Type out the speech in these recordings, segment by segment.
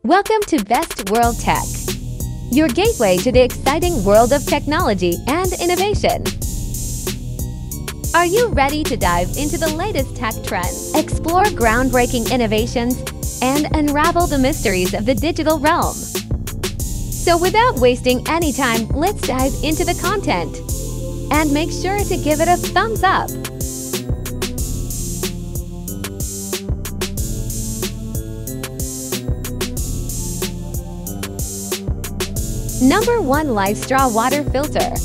Welcome to Best World Tech, your gateway to the exciting world of technology and innovation. Are you ready to dive into the latest tech trends, explore groundbreaking innovations, and unravel the mysteries of the digital realm? So without wasting any time, let's dive into the content. And make sure to give it a thumbs up. Number 1. LifeStraw Water Filter.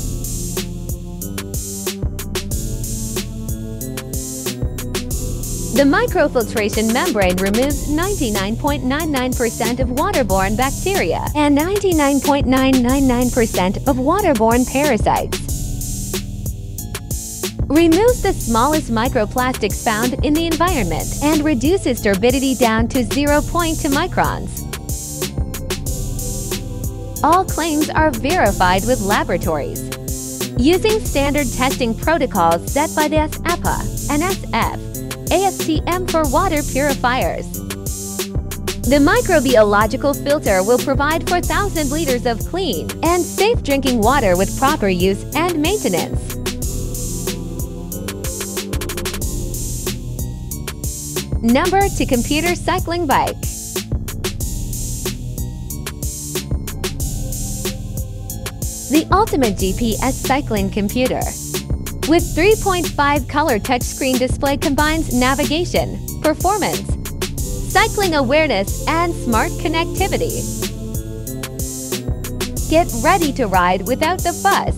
The microfiltration membrane removes 99.99% of waterborne bacteria and 99.999% of waterborne parasites. Removes the smallest microplastics found in the environment and reduces turbidity down to 0.2 microns. All claims are verified with laboratories, using standard testing protocols set by the SEPA, NSF, ASTM for water purifiers. The microbiological filter will provide 4,000 liters of clean and safe drinking water with proper use and maintenance. Number 2. Computer Cycling Bike. The ultimate GPS cycling computer. With 3.5 color touchscreen display combines navigation, performance, cycling awareness, and smart connectivity. Get ready to ride without the fuss.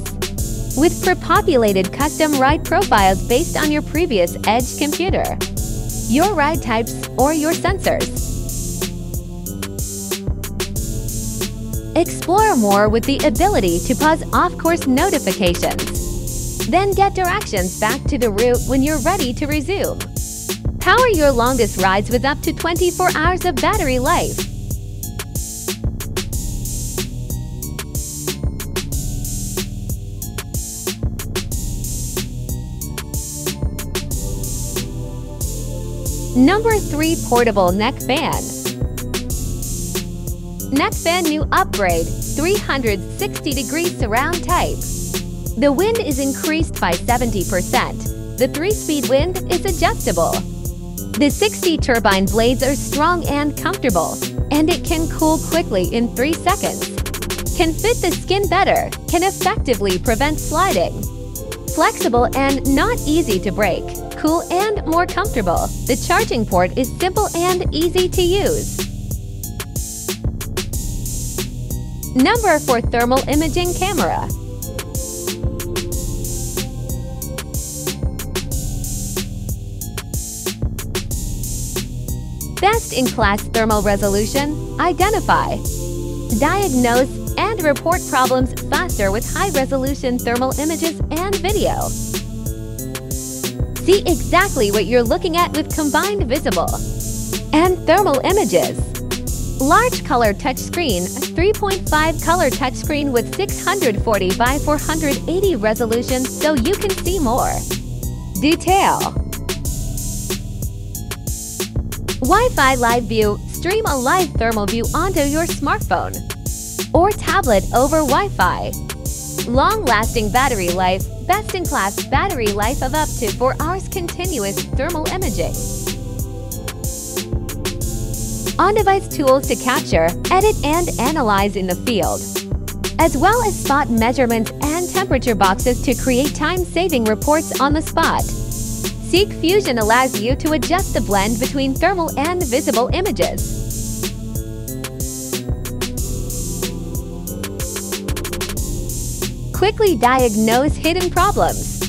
With pre-populated custom ride profiles based on your previous Edge computer, your ride types, or your sensors. Explore more with the ability to pause off-course notifications. Then get directions back to the route when you're ready to resume. Power your longest rides with up to 24 hours of battery life. Number 3. Portable Neck Fan. Neck Fan New Upgrade 360-degree surround type. The wind is increased by 70%. The 3-speed wind is adjustable. The 60 turbine blades are strong and comfortable, and it can cool quickly in 3 seconds. Can fit the skin better, can effectively prevent sliding. Flexible and not easy to break, cool and more comfortable. The charging port is simple and easy to use. Number 4. Thermal Imaging Camera. Best-in-class thermal resolution, identify, diagnose, and report problems faster with high-resolution thermal images and video. See exactly what you're looking at with combined visible and thermal images. Large color touchscreen, 3.5 color touchscreen with 640 by 480 resolution so you can see more detail. Wi-Fi Live View, stream a live thermal view onto your smartphone or tablet over Wi-Fi. Long-lasting battery life, best-in-class battery life of up to 4 hours continuous thermal imaging. On-device tools to capture, edit, and analyze in the field, as well as spot measurements and temperature boxes to create time-saving reports on the spot. Seek Fusion allows you to adjust the blend between thermal and visible images. Quickly diagnose hidden problems,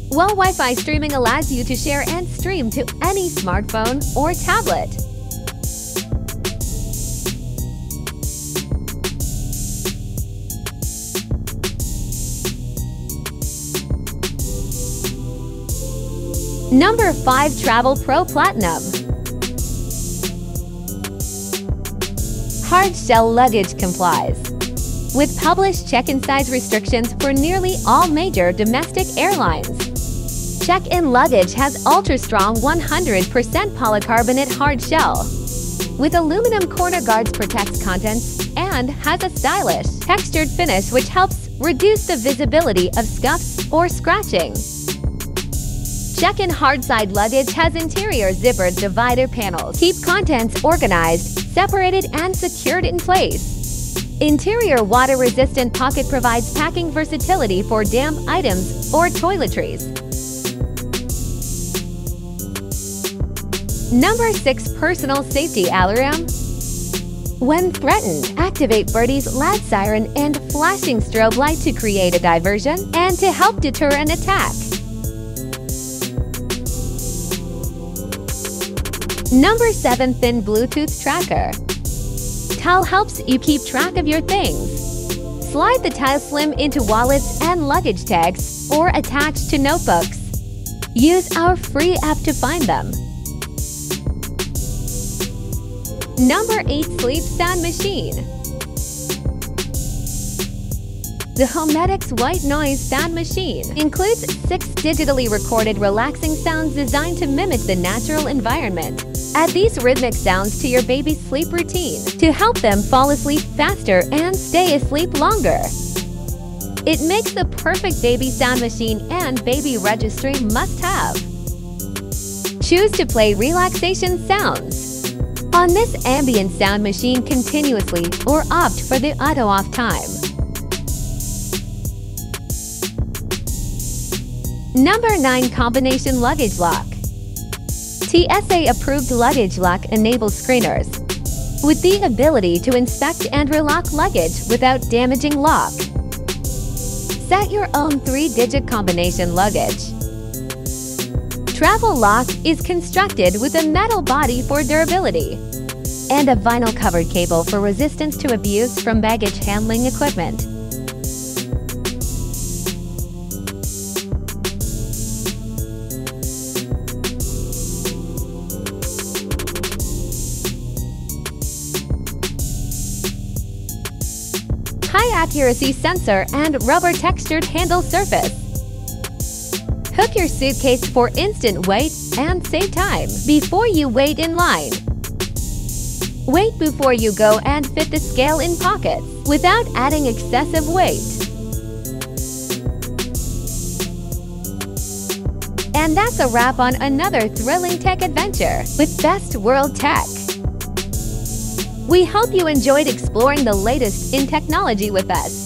while Wi-Fi streaming allows you to share and stream to any smartphone or tablet. Number 5. Travel Pro Platinum. Hard shell luggage complies with published check-in size restrictions for nearly all major domestic airlines. Check-in luggage has ultra-strong 100% polycarbonate hard shell, with aluminum corner guards protects contents and has a stylish, textured finish which helps reduce the visibility of scuffs or scratching. Check-in hard-side luggage has interior zippered divider panels. Keep contents organized, separated, and secured in place. Interior water-resistant pocket provides packing versatility for damp items or toiletries. Number 6. Personal Safety Alarm. When threatened, activate Birdie's loud siren and flashing strobe light to create a diversion and to help deter an attack. Number 7. Thin Bluetooth Tracker. Tile helps you keep track of your things. Slide the Tile Slim into wallets and luggage tags or attach to notebooks. Use our free app to find them. Number 8. Sleep Sound Machine. The Homedics White Noise Sound Machine includes 6 digitally recorded relaxing sounds designed to mimic the natural environment. Add these rhythmic sounds to your baby's sleep routine to help them fall asleep faster and stay asleep longer. It makes the perfect baby sound machine and baby registry must-have. Choose to play relaxation sounds on this ambient sound machine continuously or opt for the auto-off time. Number 9. Combination Luggage Lock. TSA-approved luggage lock enables screeners with the ability to inspect and relock luggage without damaging lock. Set your own 3-digit combination luggage. Travel Lock is constructed with a metal body for durability and a vinyl-covered cable for resistance to abuse from baggage handling equipment. High-accuracy sensor and rubber-textured handle surface. Hook your suitcase for instant weight and save time before you wait in line. Wait before you go and fit the scale in pockets without adding excessive weight. And that's a wrap on another thrilling tech adventure with Best World Tech. We hope you enjoyed exploring the latest in technology with us.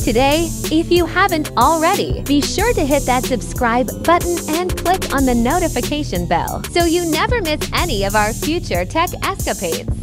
Today, if you haven't already, be sure to hit that subscribe button and click on the notification bell so you never miss any of our future tech escapades.